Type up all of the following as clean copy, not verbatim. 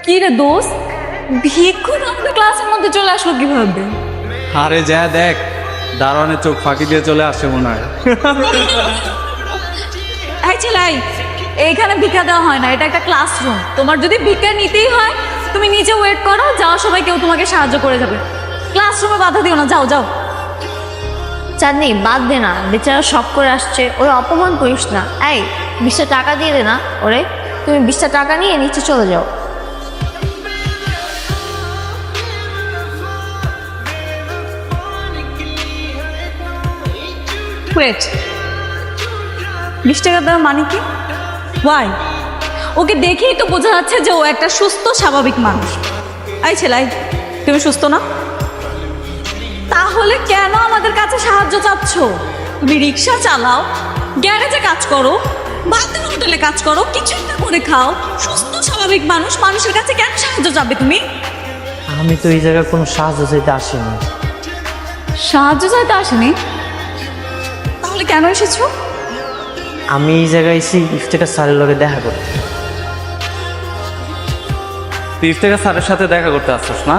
কি রে দোস্ত, ভিক্ষুক আমাদের ক্লাসের মধ্যে চলে আসলো কিভাবে? আরে যা দেখ, দারোয়ানের চোখ ফাঁকি দিয়ে চলে আসছে মনে হয়। এই ছেলাই, এইখানে ভিক্ষা দেওয়া হয় না, এটা একটা ক্লাসরুম। তোমার যদি ভিক্ষা নিতেই হয় তুমি নিচে ওয়েট করো, যাও, সবাই কেউ তোমাকে সাহায্য করে যাবে। ক্লাসরুমে বাধা দিও না, যাও যাও। চাঁদনি বাদ দে না, বেচারা শখ করে আসছে, ওরা অপমান করিস না। এই 20টা টাকা দিয়ে দে না ওরে, তুমি 20টা টাকা নিয়ে নিচে চলে যাও। ওয়েট, 20 টাকা দেওয়ার মানে কি? ওয়াই? ওকে দেখেই তো বোঝা যাচ্ছে যে ও একটা সুস্থ স্বাভাবিক মানুষ। এই ছেলাই, তুমি সুস্থ না? তাহলে কেন আমাদের কাছে সাহায্য চাচ্ছ? তুমি রিক্সা চালাও, গ্যারেজে কাজ করো, বাথরুম হোটেলে কাজ করো, কিছু একটা করে খাও, সুস্থ স্বাভাবিক মানুষ, মানুষের কাছে কেন সাহায্য চাবে তুমি? আমি তো এই জায়গায় কোনো সাহায্য চাইতে আসিনি। সাহায্য চাইতে আসেনি? তাহলে কেন এসেছো? আমি এই জায়গায় এসে ইফতেখার স্যারের লগে দেখা করতে। তুই ইফতেখার স্যারের সাথে দেখা করতে আসছিস না?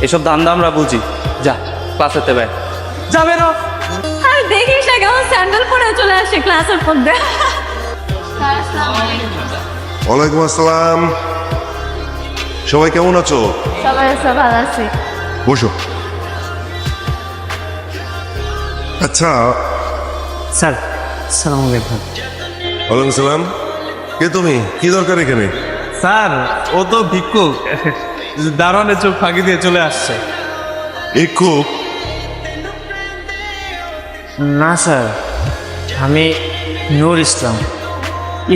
এসব ধান্দা আমরা বুঝি। যা ক্লাসেতে ব্যয় যাবে না। আর দেখিস না কেমন স্যান্ডেল পরে চলে আসে ক্লাসের মধ্যে। ওয়ালাইকুম আসসালাম। সবাই কেমন আছো? সবাই সব ভালো আছে। বসো। আচ্ছা, স্যার সালাম আলাইকুম। ওয়ালাইকুম সালাম। কে তুমি? কি দরকার এখানে? স্যার ও তো ভিক্ষুক, দারোয়ানের চোখ ফাঁকি দিয়ে চলে আসছে। ভিক্ষুক? না স্যার, আমি নূর ইসলাম,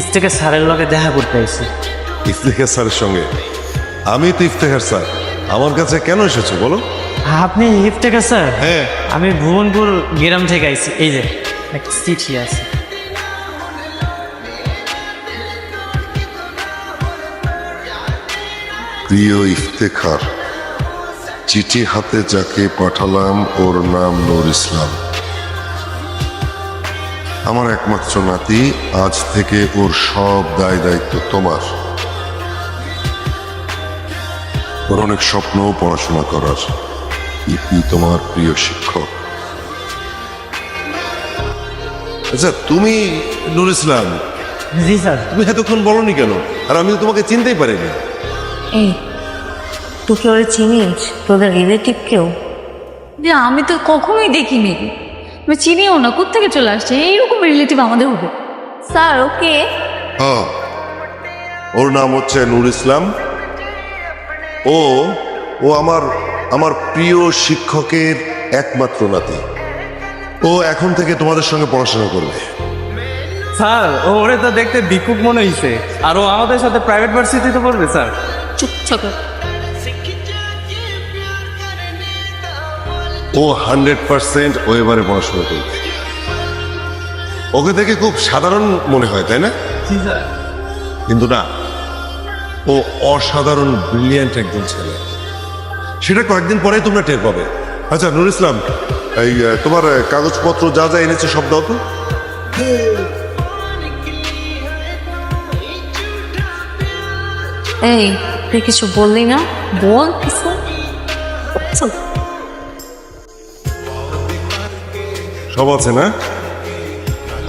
ইফতেখার স্যারের লগে দেখা করতে এসেছি। ইফতেখার স্যারের সঙ্গে? আমি তো ইফতেখার স্যার, আমার কাছে কেন এসেছো বলো? আপনি ইফতেখার স্যার? হ্যাঁ। আমি ভুবনপুর গ্রাম থেকে আইছি। এই যে একটা চিঠি আছে। প্রিয় ইফতেখার, চিঠি হাতে যাকে পাঠালাম ওর নাম নূর ইসলাম। আমার একমাত্র নাতি, আজ থেকে ওর সব দায় দায়িত্ব তোমার। ওর অনেক স্বপ্ন পড়াশোনা করার। ইপি তোমার প্রিয় শিক্ষক। আচ্ছা, তুমি নূর ইসলাম? জি স্যার। তুমি এতক্ষণ বলনি কেন? আর আমি তো তোমাকে চিনতেই পারিনি। এই তুই কি ওরে চিনিস? তোদের রিলেটিভ কেউ? যে আমি তো কখনোই দেখিনি, আমি চিনিও না, কোত্থেকে চলে আসছে, এইরকম রিলেটিভ আমাদের হবে? Sir okay. হ্যাঁ, ওর নাম হচ্ছে নূর ইসলাম। ও ও আমার আমার প্রিয় শিক্ষকের একমাত্র নাতি। ও এখন থেকে তোমাদের সঙ্গে পড়াশোনা করবে। স্যার ওরে তো দেখতে ভিক্ষুক মনে হইছে, আর ও আমাদের সাথে প্রাইভেট ভার্সিটিতে পড়বে। স্যার চুপ। ও 100% ও এবারে পড়াশোনা করবে। ওকে দেখে খুব সাধারণ মনে হয়, তাই না? জি স্যার। কিন্তু না, ও অসাধারণ ব্রিলিয়ান্ট একজন ছেলে। সেটা কয়েকদিন পরে তোমরা টের পাবে। আচ্ছা নূর ইসলাম, এই তোমার কাগজপত্র যা যা এনেছে সব দাও তো। এই তুই কিছু বললি না, বল কিছু। সব আছে না?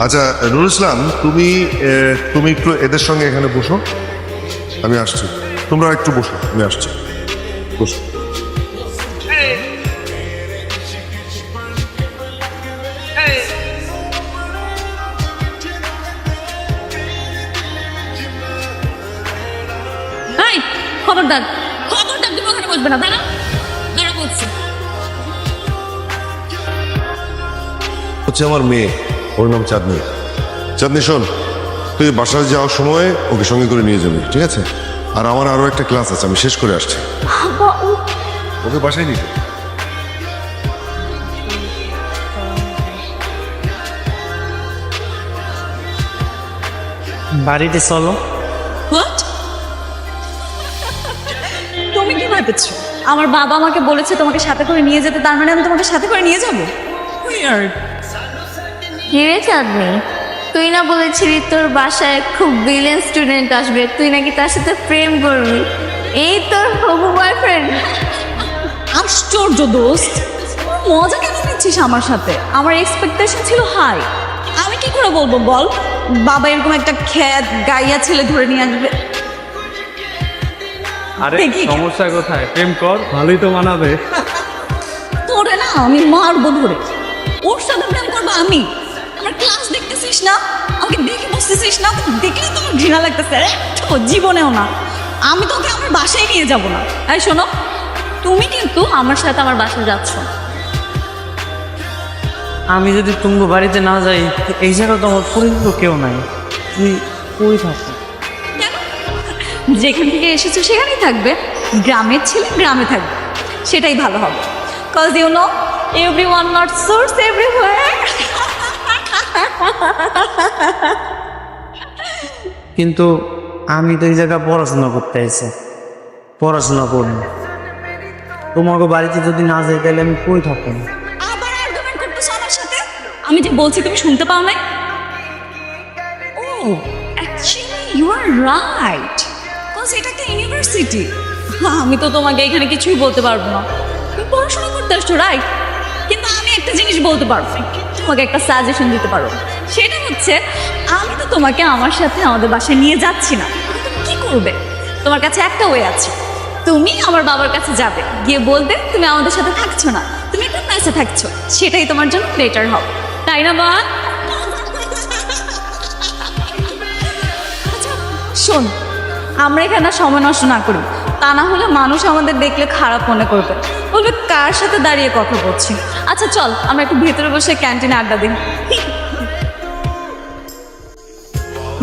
আচ্ছা নূর ইসলাম, তুমি তুমি একটু এদের সঙ্গে এখানে বসো, আমি আসছি। তোমরা একটু বসো, আমি আসছি। বসো। এই খবরদার, তুমি ওখানে বসবে না, দাঁড়া বলছি। হচ্ছে আমার মেয়ে, ওর নাম চাঁদনি। চাঁদনি শোন, তুই বাসায় যাওয়ার সময় ওকে সঙ্গে করে নিয়ে যাবি, ঠিক আছে? আর আমার আরো একটা ক্লাস আছে, আমি শেষ করে আসছি। ওকে বাসায় নিয়ে যাবি। বাড়িতে চলো। হোয়াট? তুমি কি ভেবেছো আমার বাবা আমাকে বলেছে তোমাকে সাথে করে নিয়ে যেতে, তার মানে আমি তোমাকে সাথে করে নিয়ে যাবো? কিরে চাঁদনি, তুই না বলেছিলি তোর বাসায় খুব ব্রিলিয়েন্ট স্টুডেন্ট আসবে, তুই নাকি তার সাথে প্রেম করবি? এই তোর হবু বয়ফ্রেন্ড? আশ্চর্য দোস্ত, মজা কেন নিচ্ছিস আমার সাথে? আমার এক্সপেকটেশন ছিল হাই। আমি কি করে বলবো বল, বাবা এরকম একটা খ্যাত গাইয়া ছেলে ধরে নিয়ে আসবে? আরে দেখি। সমস্যা কোথায়? প্রেম কর, ভালোই তো মানাবে। তোরে না আমি মারবো ধরে। ওর সাথে প্রেম করবো আমি? আমার ক্লাস দেখতেছিস না? আমাকে দেখে বসতেছিস না? তোকে দেখলেই তো আমার ঘৃণা লাগতেছে। একটু জীবনেও না। আমি তোকে আমার বাসায় নিয়ে যাব না। এই শোনো, তুমি কিন্তু আমার সাথে আমার বাসায় যাচ্ছ না। আমি যদি তুঙ্গু বাড়িতে না যাই, এই জায়গা তো আমার পরিচিত কেউ নাই। তুই কই থাকো? কেন? যেখান থেকে এসেছো সেখানেই থাকবে। গ্রামের ছেলে গ্রামে থাকবে, সেটাই ভালো হবে। Cause you know everyone not source everywhere. কিন্তু আমি তো এই জায়গায় পড়াশোনা করতে এসে পড়াশোনা করবো। তোমাকে বাড়িতে যদি না যাই তাহলে আমি কই থাকবো? আবার আর্গুমেন্ট করতেছো আমার সাথে? আমি যে বলছি তুমি শুনতে পাও নাই? ও actually you are right, cause এটা একটা ইউনিভার্সিটি। আমি তো তোমাকে এখানে কিছুই বলতে পারবো না। তুমি পড়াশোনা করতে আসছো, রাইট? কিন্তু আমি একটা জিনিস বলতে পারবো, তোমাকে একটা সাজেশন দিতে পারবো। সেটা হচ্ছে, আমি তো তোমাকে আমার সাথে আমাদের বাসায় নিয়ে যাচ্ছি না। তুমি কি করবে? তোমার কাছে একটা ওয়ে আছে, তুমি আমার বাবার কাছে যাবে, গিয়ে বলবে তুমি আমাদের সাথে থাকছো না, তুমি একটা মেসে থাকছো। সেটাই তোমার জন্য বেটার হবে, তাই না মা? আচ্ছা শোন, আমরা এখানে আর সময় নষ্ট না করি, তা না হলে মানুষ আমাদের দেখলে খারাপ মনে করবে, বলবে কার সাথে দাঁড়িয়ে কথা বলছি। আচ্ছা চল, আমরা একটু ভেতরে বসে ক্যান্টিনে আড্ডা দিই।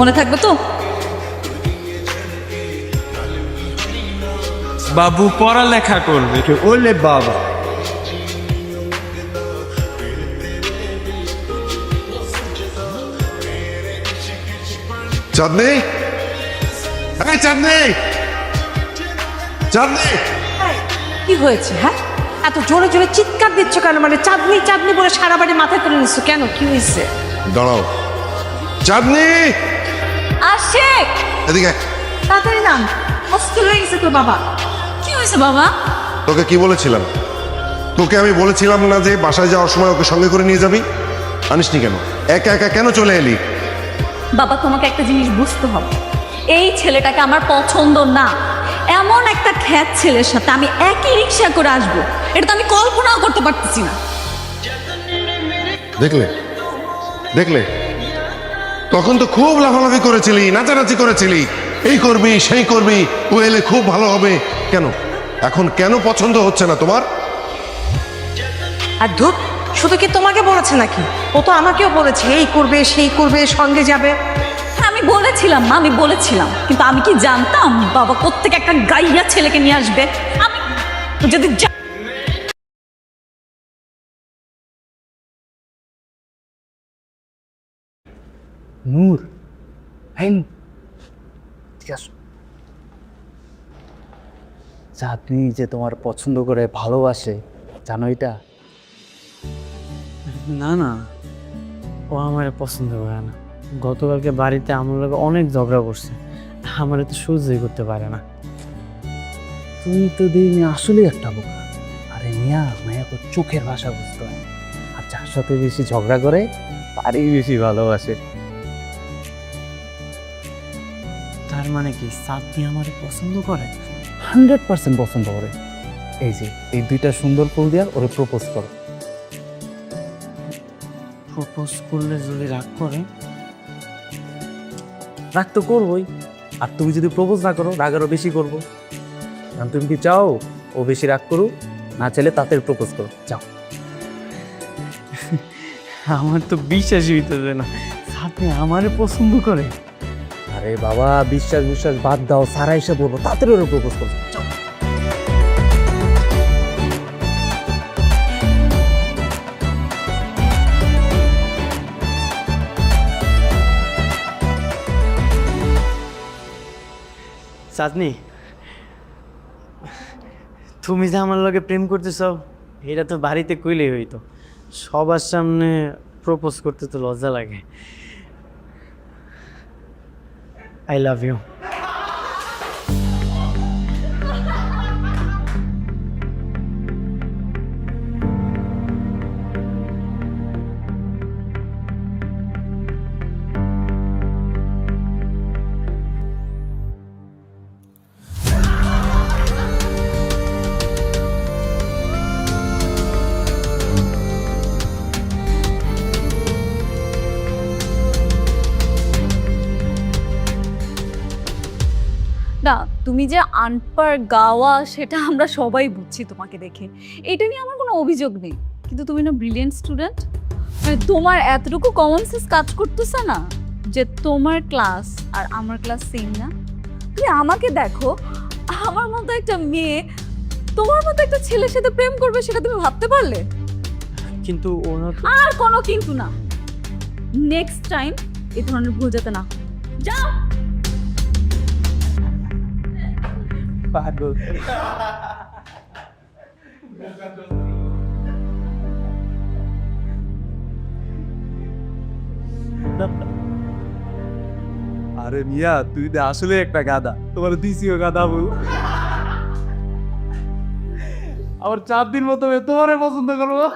মনে থাকবে তো? বাবু পড়ালেখা করবে। ওলে বাবা, চাঁদনি, এই চাঁদনি, চাঁদনি। কি হয়েছে? হ্যাঁ, এত জোরে জোরে চিৎকার দিচ্ছ কেন? মানে চাঁদনি চাঁদনি বলে সারা বাড়ি মাথায় তুলে নিচ্ছ কেন? কি হয়েছে? দাঁড়াও, চাঁদনি, আশেক, এদিকে। তাড়াতাড়ি নাম, অস্থির হয়ে গেছে তোর বাবা। কি হয়েছে বাবা? তোকে কি বলেছিলাম? তোকে আমি বলেছিলাম না যে বাসায় যাওয়ার সময় ওকে সঙ্গে করে নিয়ে যাবি? আনিসনি কেন? একা একা কেন চলে এলি? বাবা তোমাকে একটা জিনিস বুঝতে হবে, এই ছেলেটাকে আমার পছন্দ না। এমন একটা খ্যাত ছেলের সাথে আমি একই রিক্সা করে আসবো, এটা তো আমি কল্পনাও করতে পারতেছি না। দেখলে দেখলে, তখন তো খুব লাফালাফি করেছিলি, নাচানাচি করেছিলি, এই করবি সেই করবি, ও এলে খুব ভালো হবে। কেন এখন কেন পছন্দ হচ্ছে না তোমার? আর ধুত, শুধু কি তোমাকে বলেছে নাকি? ও তো আমাকেও বলেছে এই করবে সেই করবে, সঙ্গে যাবে। হ্যাঁ আমি বলেছিলাম মা, আমি বলেছিলাম, কিন্তু আমি কি জানতাম বাবা কোত্থেকে একটা গাইয়া ছেলেকে নিয়ে আসবে? আমি যদি নূর, হ্যাঁ ঠিক আছে। চাঁদনি যে তোমার পছন্দ করে ভালোবাসে, জানো এটা? না না, ও আমার পছন্দ করে না। গতকালকে বাড়িতে আমার লোক অনেক ঝগড়া করছে, আমার তো সহ্যই করতে পারে না। তুই তো দিন আসলেই একটা বোকা। আরে মিয়া, মায়াকে চোখের ভাষা বুঝতে হয়, আর যার সাথে বেশি ঝগড়া করে তারই বেশি ভালোবাসে। তার মানে কি চাঁদনি আমার পছন্দ করে? 100% পছন্দ করে। এই যে এই দুইটা সুন্দর ফুল দিয়া ওরে প্রপোজ করো। প্রপোজ করলে যদি রাগ করে? রাগ তো করবোই, আর তুমি যদি প্রপোজ না করো রাগ আরো বেশি করবো। কারণ তুমি কি চাও ও বেশি রাগ করুক? না চাইলে তাতে প্রপোজ করো, চাও। আমার তো বিশ্বাসই হইতেছে না চাঁদনি আমারে পছন্দ করে। আরে বাবা, বিশ্বাস বিশ্বাস বাদ দাও, সারা এসে বলবো তাড়াতাড়ি ওরে প্রপোজ করো, চাও। চাঁদনি, তুমি যে আমার লগে প্রেম করতেছ এটা তো বাড়িতে কইলেই হইতো, সবার সামনে প্রপোজ করতে তো লজ্জা লাগে। I love you. না, তুমি যে আনপার গাওয়া সেটা আমরা সবাই বুঝছি তোমাকে দেখে, এটা নিয়ে আমার কোনো অভিযোগ নেই। কিন্তু তুমি না ব্রিলিয়েন্ট স্টুডেন্ট, মানে তোমার এতটুকু কমন সেন্স কাজ করতেছে না যে তোমার ক্লাস আর আমার ক্লাস সেম না? তুমি আমাকে দেখো, আমার মতো একটা মেয়ে তোমার মতো একটা ছেলের সাথে প্রেম করবে, সেটা তুমি ভাবতে পারলে? কিন্তু ওরা তো আর কোনো কিন্তু না, নেক্সট টাইম এই ধরনের ভুল যাতে না হয়। যাও। পাগল। আরে মিয়া, তুই তো আসলে একটা গাদা, তোমার দিছিও গাদা বল। আমার 4 দিন মতো তোমারে পছন্দ করবো।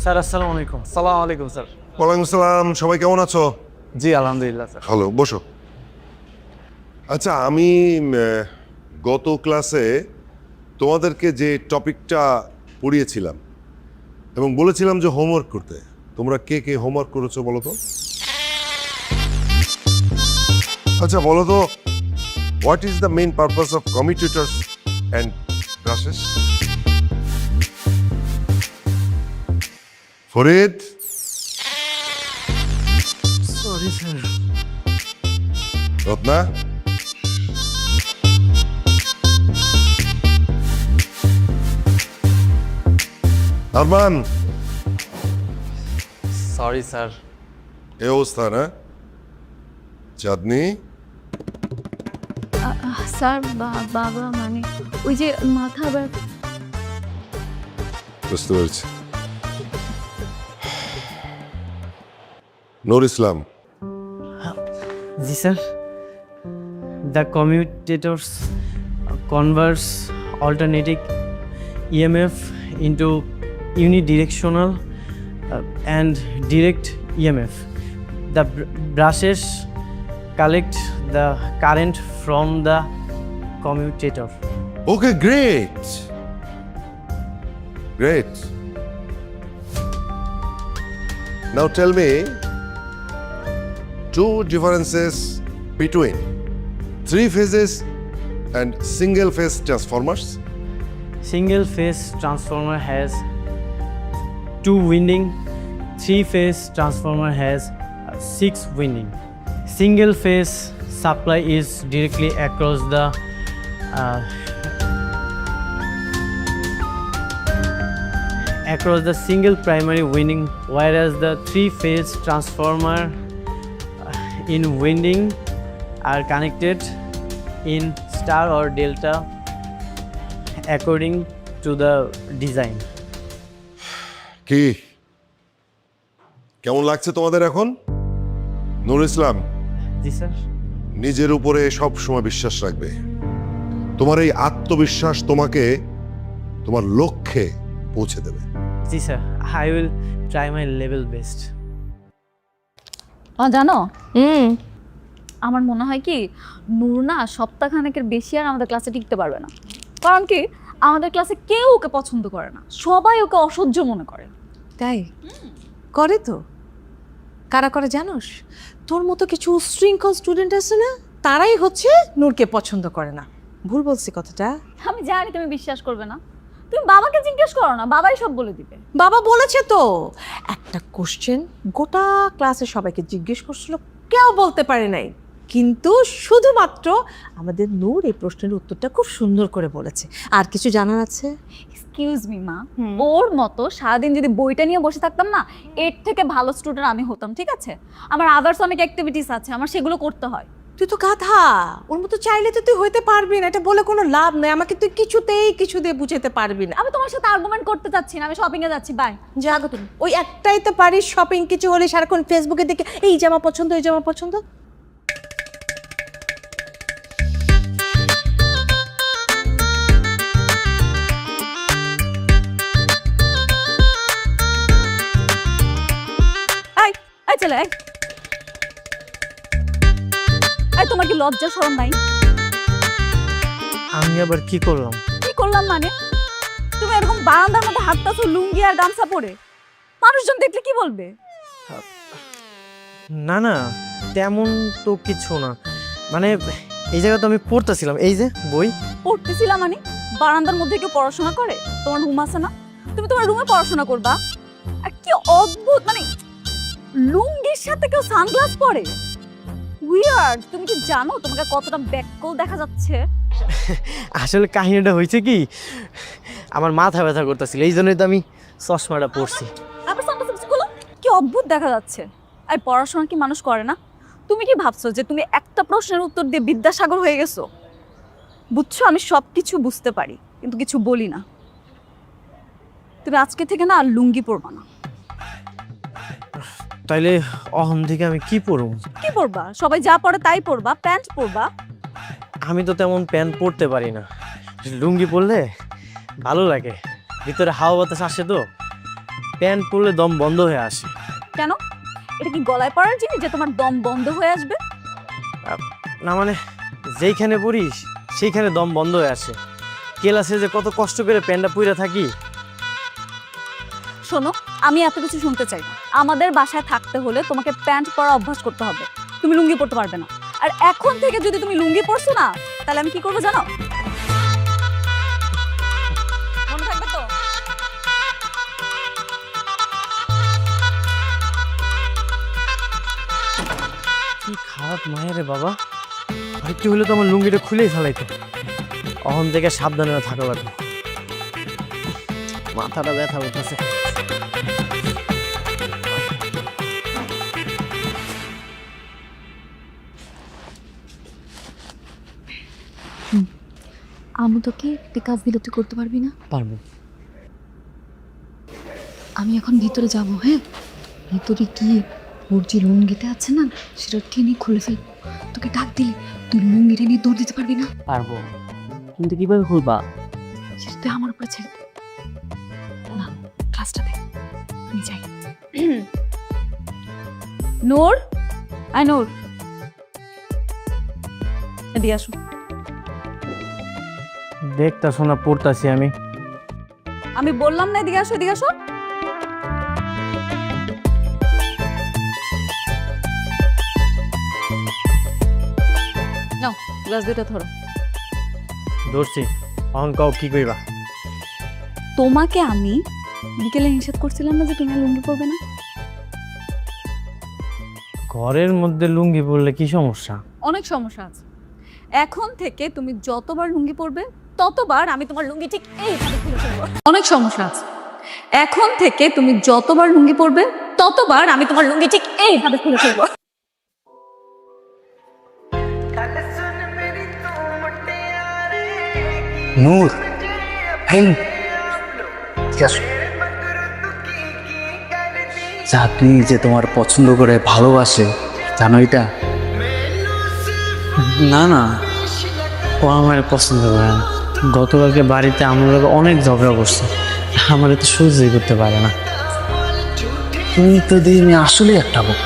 স্যার আসসালামু আলাইকুম। সালাম আলাইকুম স্যার। ওয়ালাইকুম সালাম, সবাই কেমন আছো? জি আলহামদুলিল্লাহ স্যার। হ্যালো, বসো। আচ্ছা, আমি গত ক্লাসে তোমাদেরকে যে টপিকটা পড়িয়েছিলাম এবং বলেছিলাম যে হোমওয়ার্ক করতে, তোমরা কে কে হোমওয়ার্ক করেছো বলো তো? আচ্ছা বলো তো, what is the main purpose of commutators and brushes? Farid? Sorry sir. Ratna? Arman? Sorry sir. এই অবস্থা না? চাঁদনি? স্যার, বাবা মানে ওই যে মাথা ব্যথা। বুঝতে পেরেছি। নূর ইসলাম? জি sir. The commutators converts alternating EMF into unidirectional and direct EMF. The brushes collect the current from the commutator. Okay, great. Great. Now tell me two differences between three phases and single phase transformers. Single phase transformer has 2 winding. 3-phase transformer has 6 winding. Single phase supply is directly across the single primary winding, whereas the 3-phase transformer in winding are connected in star or delta according to the design. কি কেমন লাগছে তোমাদের এখন? নূর ইসলাম, জি sir. নিজের উপরে সব সময় বিশ্বাস রাখবে। তোমার এই আত্মবিশ্বাস তোমাকে তোমার লক্ষ্যে পৌঁছে দেবে। জি sir, I will try my level best. জানো, আমার মনে হয় কি নূর না সপ্তাহখানেকের বেশি আর আমাদের ক্লাসে টিকতে পারবে না। কারণ কি, আমাদের ক্লাসে কেউ ওকে পছন্দ করে না, সবাই ওকে অসহ্য মনে করে। তাই করে তো, কারা করে জানোস? তোর মতো কিছু উশৃঙ্খল স্টুডেন্ট আছে না, তারাই হচ্ছে নূরকে পছন্দ করে না। ভুল বলছি কথাটা? আমি জানি তুমি বিশ্বাস করবে না, তুমি বাবাকে জিজ্ঞেস করো না, বাবাই সব বলে দিবে। বাবা বলেছে তো, একটা কোশ্চেন গোটা ক্লাসে সবাইকে জিজ্ঞেস করছিল, কেউ বলতে পারে নাই। কিন্তু শুধুমাত্র আমাদের নূর এই প্রশ্নের উত্তরটা খুব সুন্দর করে বলেছে। আর কিছু জানার আছে? এক্সকিউজ মি মা, ওর মতো সারাদিন যদি বইটা নিয়ে বসে থাকতাম না, এর থেকে ভালো স্টুডেন্ট আমি হতাম, ঠিক আছে? আমার আদার্স অনেক অ্যাক্টিভিটিস আছে, আমার সেগুলো করতে হয়। তুই তো গাধা, ওর মতো চাইলে তো তুই হইতে পারবি না, এটা বলে কোনো লাভ নেই। আমাকে তুই কিছুতেই কিছু দিয়ে বুঝাতে পারবি না। আমি তোমার সাথে আর্গুমেন্ট করতে চাচ্ছি না, আমি শপিং এ যাচ্ছি, বাই। জাগো তুমি, ওই একটাই তো পারিস শপিং, কিছু হলে সারাক্ষণ ফেসবুকে দেখে এই জামা পছন্দ, এই জামা পছন্দ। এই চলে এই, তোমার কি লজ্জা শরম নাই? আমি আবার কি করলাম? কি করলাম মানে? তুমি এরকম বারান্দার মধ্যে হাঁটতাছো লুঙ্গি আর গামছা পরে, মানুষজন দেখলে কি বলবে? না না, তেমন তো কিছু না, মানে এই জায়গা তো আমি পড়তেছিলাম, এই যে বই পড়তেছিলাম মানে? বারান্দার মধ্যে কেউ পড়াশোনা করে? তোমার রুম আছে না, তুমি তোমার রুমে পড়াশোনা করবা। আর কি অদ্ভুত, মানে লুঙ্গির সাথে কেউ সানগ্লাস পরে, উইয়ার্ড। তুমি কি জানো তোমাকে কতটা ব্যাককল দেখা যাচ্ছে? আসলে কাহিনীটা হয়েছে কি, আমার মাথা ব্যথা করতেছিল, এই জন্যই তো আমি চশমাটা পরছি। আবার সানগ্লাস গুলো কি অদ্ভুত দেখা যাচ্ছে। আর পড়াশোনা কি মানুষ করে না? তুমি কি ভাবছো যে তুমি একটা প্রশ্নের উত্তর দিয়ে বিদ্যাসাগর হয়ে গেছো? বুঝছো, আমি সব কিছু বুঝতে পারি কিন্তু কিছু বলি না। তুমি আজকে থেকে না আর লুঙ্গি পরবা না। তাইলে অহন থেকে আমি কি পরব? কি পরবা? সবাই যা পরে তাই পরবা, প্যান্ট পরবা। আমি তো তেমন প্যান্ট পরতে পারি না, লুঙ্গি পরলে ভালো লাগে, ভিতরে হাওয়া বাতাস আসে, তো প্যান্ট পরলে দম বন্ধ হয়ে আসে। কেন? এটা কি গলায় পরার জিনিস যে তোমার দম বন্ধ হয়ে আসবে? না মানে যেইখানে পড়িস সেইখানে দম বন্ধ হয়ে আসে, ক্লাসে যে কত কষ্ট করে প্যান্টটা পরে থাকি। শোনো, আমি এত কিছু শুনতে চাই না। আমাদের বাসায় থাকতে হলে তোমাকে প্যান্ট পরা অভ্যাস করতে হবে, তুমি লুঙ্গি পরতে পারবে না। আর এখন থেকে যদি তুমি লুঙ্গি পরছো না, তাহলে আমি কি করবো জানো? মনে থাকবে তো? কি খারাপ মায়ের রে বাবা, একটু হলে তো আমার লুঙ্গিটা খুলেই ফেলাইতো। অহন থেকে সাবধানে থাকা লাগবে, মাথাটা ব্যথা উঠেছে। আমি তোকে একটা কাজ দিলে তুই করতে পারবি না? পারবো। আমি এখন ভিতরে যাব, হ্যাঁ? ভিতরে গিয়ে ওর যে লুঙ্গিটা আছে না, সেটা টেনে খুলে ফেল। তোকে ডাক দিলে তুই লুঙ্গিটা নিয়ে দৌড় দিতে পারবি না? পারবো, কিন্তু কিভাবে খুলবা? সেটা তুই আমার উপরে ছেড়ে দে। না, ক্লাসটা দে, আমি যাই। নূর, আই নূর, এদিকে আসো। দেখতা শোনা পড়তাছি আমি। আমি বললাম না এদিকে আসো, এদিকে আসো। নাও গ্লাস দুইটা ধরো। ধরছি, অহন কাও কি কইবা? তোমাকে আমি বিকেলে নিষেধ করছিলাম না যে তুমি আর লুঙ্গি পরবে না? ঘরের মধ্যে লুঙ্গি পরলে কি সমস্যা? অনেক সমস্যা আছে। এখন থেকে তুমি যতবার লুঙ্গি পরবে ততবার আমি তোমার লুঙ্গি ঠিক এইভাবে খুলে ফেলবো। অনেক সমস্যা আছে। এখন থেকে তুমি যতবার লুঙ্গি পরবে ততবার আমি তোমার লুঙ্গি ঠিক এইভাবে খুলে ফেলবো। নূর, হেই, চাঁদনি যে তোমার পছন্দ করে ভালোবাসে, জানো এটা? না না, ও আমার পছন্দ করে না। গতকালকে বাড়িতে আমরা অনেক ঝগড়া করছে, আমার তো সহ্যই করতে পারে না। তুমি তো দিন আসলে একটা বোকা।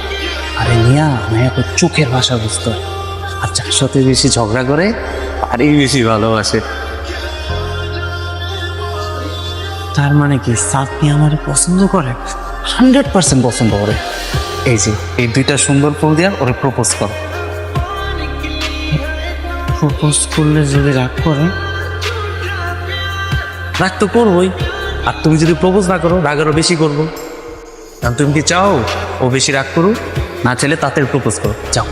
আরে নিয়া মায়াকে চোখের ভাষা বুঝতে হয়, আর যার সাথে বেশি ঝগড়া করে তারই বেশি ভালোবাসে। তার মানে কি চাঁদনি আমার পছন্দ করে? 100% পছন্দ করে। এই যে এই দুইটা সুন্দর ফুল দিয়া ওরে প্রপোজ করো। প্রপোজ করলে যদি রাগ করে? রাগ তো করবোই, আর তুমি যদি প্রপোজ না করো রাগ আরো বেশি করবো। কারণ তুমি কি চাও ও বেশি রাগ করুক? না চাইলে তাতে প্রপোজ করো, যাও।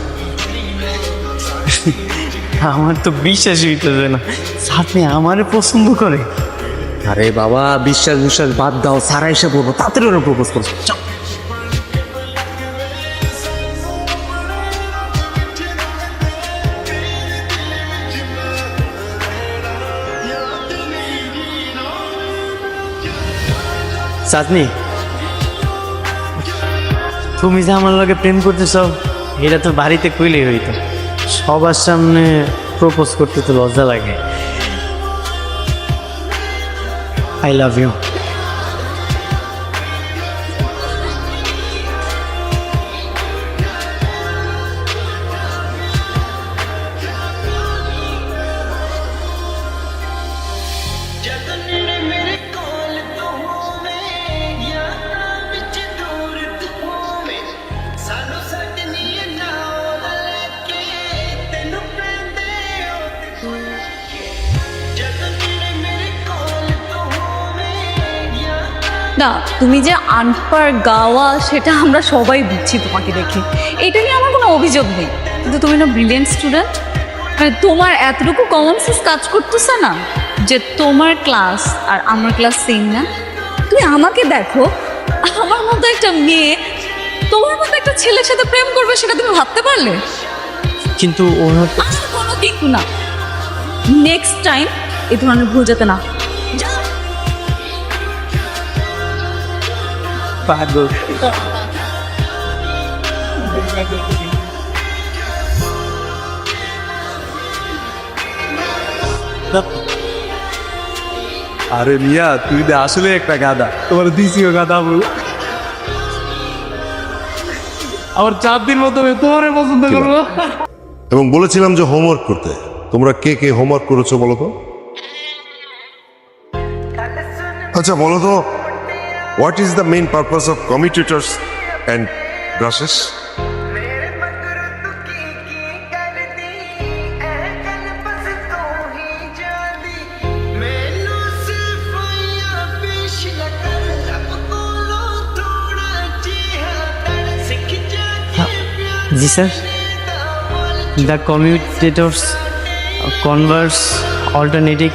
আমার তো বিশ্বাসই হইতেছে না চাঁদনি আমারে পছন্দ করে। আরে বাবা, বিশ্বাস বিশ্বাস বাদ দাও, সারা এসে বলবো তাড়াতাড়ি ওরা প্রপোজ করছে। চল। চাঁদনি, তুমি যে আমার লগে প্রেম করতেছ এটা তো বাড়িতে কইলেই হইতো, সবার সামনে প্রপোজ করতে তো লজ্জা লাগে। I love you. না, তুমি যে আনপার গাওয়া সেটা আমরা সবাই বুঝছি তোমাকে দেখে, এটা নিয়ে আমার কোনো অভিযোগ নেই। কিন্তু তুমি না ব্রিলিয়েন্ট স্টুডেন্ট, মানে তোমার এতটুকু কমন সেন্স কাজ করতেছে না যে তোমার ক্লাস আর আমার ক্লাস সেম না? তুমি আমাকে দেখো, আমার মতো একটা মেয়ে তোমার মতো একটা ছেলের সাথে প্রেম করবে, সেটা তুমি ভাবতে পারলে? কিন্তু ওরা তো আর কোনো কিন্তু না, নেক্সট টাইম এই ধরনের ভুল যাতে না। পাগল। আরে মিয়া, তুই তো আসলে একটা গাদা, তোমার দিছিও গাদা বল। আমার 4 দিন মতো তোমারে পছন্দ করবো। এবং বলেছিলাম যে হোমওয়ার্ক করতে। তোমরা কে কে হোমওয়ার্ক করেছো বলো তো? আচ্ছা বলো তো, what is the main purpose of commutators and brushes? জি sir, the commuters converts alternating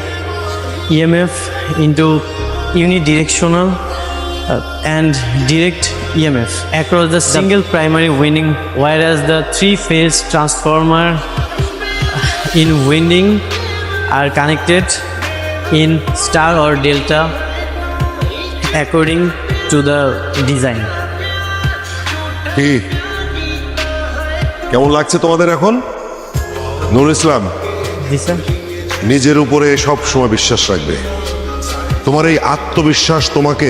EMF into unidirectional and direct EMF across the single primary winding, whereas the three-phase transformer in winding are connected in star or delta according to the design. কি কেমন লাগছে তোমাদের এখন? নুর ইসলাম, জি sir. নিজের উপরে সব সময় বিশ্বাস রাখবে। তোমার এই আত্মবিশ্বাস তোমাকে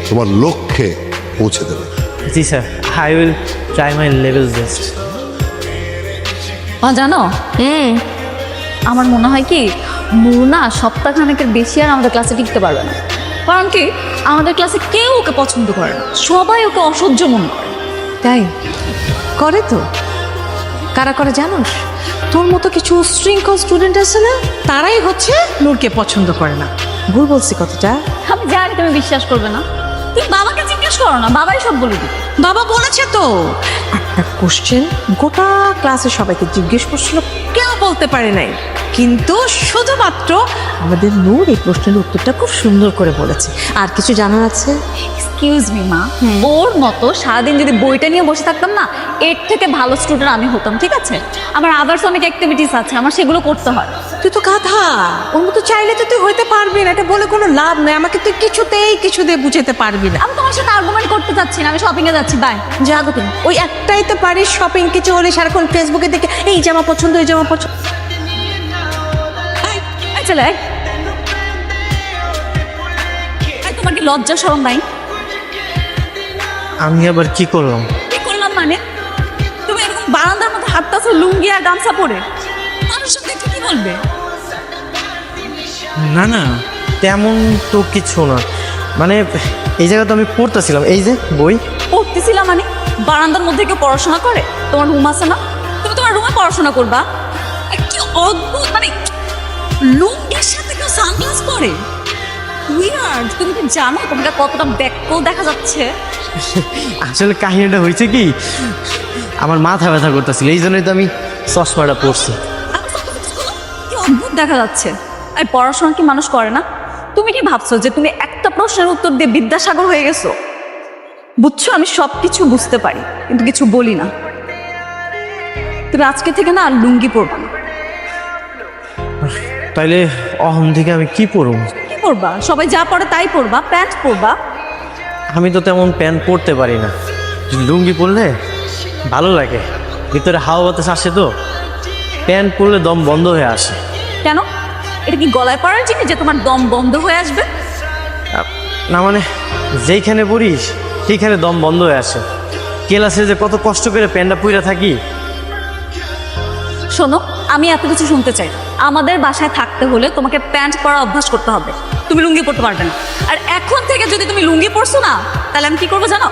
তোমার লক্ষ্যে পৌঁছে দেবে। জি sir, I will try my level best. জানো, আমার মনে হয় কি নূর না সপ্তাহখানেকের বেশি আর আমাদের ক্লাসে টিকতে পারবে না। কারণ কি, আমাদের ক্লাসে কেউ ওকে পছন্দ করে না, সবাই ওকে অসহ্য মনে করে। তাই করে তো, কারা করে জানোস? তোর মতো কিছু শৃঙ্খল স্টুডেন্ট আছে না, তারাই হচ্ছে নূরকে পছন্দ করে না। ভুল বলছি কথাটা? আমি জানি তুমি বিশ্বাস করবে না, তুমি বাবাকে জিজ্ঞেস করো না, বাবাই সব বলে দিবে। বাবা বলেছে তো, একটা কোশ্চেন গোটা ক্লাসে সবাইকে জিজ্ঞেস করছিল, কেউ বলতে পারে নাই, কিন্তু শুধুমাত্র আমাদের নূর এই প্রশ্নের উত্তরটা খুব সুন্দর করে বলেছে। আর কিছু জানার আছে? এক্সকিউজ মি মা, ওর মতো সারাদিন যদি বইটা নিয়ে বসে থাকতাম না, এর থেকে ভালো স্টুডেন্ট আমি হতাম, ঠিক আছে? আমার আদার্স অনেক অ্যাক্টিভিটিস আছে, আমার সেগুলো করতে হয়। তুই তো গাধা, ওর মতো চাইলে তো তুই হইতে পারবি না, এটা বলে কোনো লাভ নেই। আমাকে তুই কিছুতেই কিছু দিয়ে বুঝাতে পারবি না। আমি তোমার সাথে আর্গুমেন্ট করতে চাচ্ছি না, আমি শপিংয়ে যাচ্ছি, বাই। যা তো তুমি ওই একটাই তো পারিস, শপিং কিছু হলে সারাক্ষণ ফেসবুকে দেখে এই জামা পছন্দ, এই জামা পছন্দ। চলে তোমার কি লজ্জা শরম নাই? আমি আবার কি করলাম? কি করলাম মানে? তুমি এরকম বারান্দার মধ্যে হাঁটতেছো লুঙ্গি আর গামছা পরে, মানুষ দেখে কি বলবে? না না, তেমন তো কিছু না, মানে এই জায়গা তো আমি পড়তেছিলাম, এই যে বই পড়তেছিলাম মানে? বারান্দার মধ্যে কেউ পড়াশোনা করে? তোমার রুম আছে না, তুমি তোমার রুমে পড়াশোনা করবা। কি অদ্ভুত, মানে লুঙ্গির সাথে কেউ সানগ্লাস পরে? উইয়ার্ড। তুমি কি জানো তোমাকে কতটা ব্যাককল দেখা যাচ্ছে? আসলে কাহিনীটা হয়েছে কি, আমার মাথা ব্যথা করতেছিল, এই জন্যই তো আমি চশমাটা পরছি। আমার অদ্ভুত দেখা যাচ্ছে। আর পড়াশোনা কি মানুষ করে না? তুমি কি ভাবছো যে তুমি একটা প্রশ্নের উত্তর দিয়ে বিদ্যাসাগর হয়ে গেছো? বুঝছো, আমি সব কিছু বুঝতে পারি কিন্তু কিছু বলি না। তুমি আজকে থেকে না আর লুঙ্গি পরবা না। তাইলে অহন থেকে আমি কি পরব? কি পরবা? সবাই যা পরে তাই পরবা, প্যান্ট পরবা। আমি তো তেমন প্যান্ট পরতে পারি না। লুঙ্গি পরলে ভালো লাগে, ভিতরে হাওয়া বাতাস আসে তো। প্যান্ট পরলে দম বন্ধ হয়ে আসে। কেন? এটা কি গলায় পরার জিনিস যে তোমার দম বন্ধ হয়ে আসবে? না মানে যেইখানে পড়িস সেইখানে দম বন্ধ হয়ে আসে। ক্লাসে যে কত কষ্ট করে প্যান্টটা পইরা থাকি। শোনো, আমি এত কিছু শুনতে চাই না। আমাদের বাসায় থাকতে হলে তোমাকে প্যান্ট পরা অভ্যাস করতে হবে। তুমি লুঙ্গি পরতে পারবে না। আর এখন থেকে যদি তুমি লুঙ্গি পরছো না, তাহলে আমি কি করবো জানো?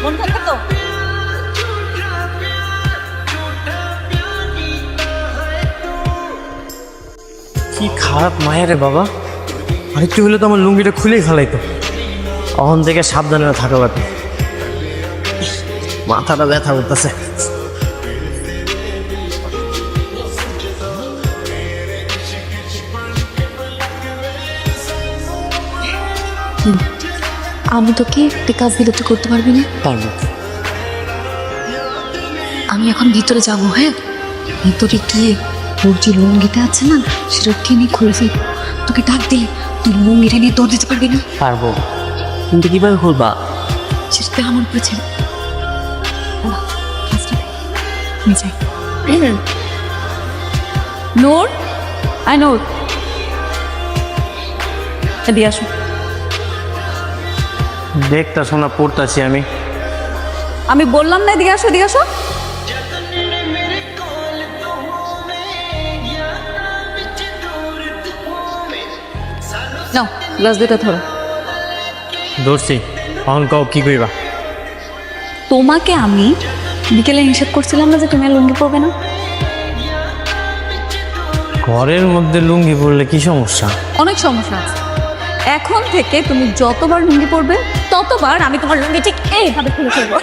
মনে থাকবে তো? কি খারাপ মায়া রে বাবা, আরেকটু হলে তো আমার লুঙ্গিটা খুলেই ফেলাইতো। অহন থেকে সাবধানে থাকা বাকি। মাথাটা ব্যথা করতেছে। আমি তোকে একটা কাজ দিলে তুই করতে পারবি না? পারবো। আমি এখন ভিতরে যাব, হ্যাঁ? ভিতরে গিয়ে তোর যে লুঙ্গিটা আছে না, সেটা টেনে খুলে ফেলবো। তোকে ডাক দিলে তুই লুঙ্গিটা নিয়ে দৌড় দিতে পারবি না? পারবো, কিন্তু কিভাবে করবা? সেটা আমার উপরে ছেড়ে আমি যাই। নূর, আই নূর, এদিকে আসো। দেখতা শোনা পড়তাছি আমি। আমি বললাম না এদিকে আসো, এদিকে আসো। নাও গ্লাস দুটা ধরো। ধরছি, অহন কাউ কি কইবা? তোমাকে আমি বিকেলে নিষেধ করছিলাম না যে তুমি আর লুঙ্গি পরবে না? ঘরের মধ্যে লুঙ্গি পরলে কি সমস্যা? অনেক সমস্যা আছে। এখন থেকে তুমি যতবার লুঙ্গি পরবে ততবার আমি তোমার লুঙ্গি ঠিক এইভাবে খুলে ফেলবো।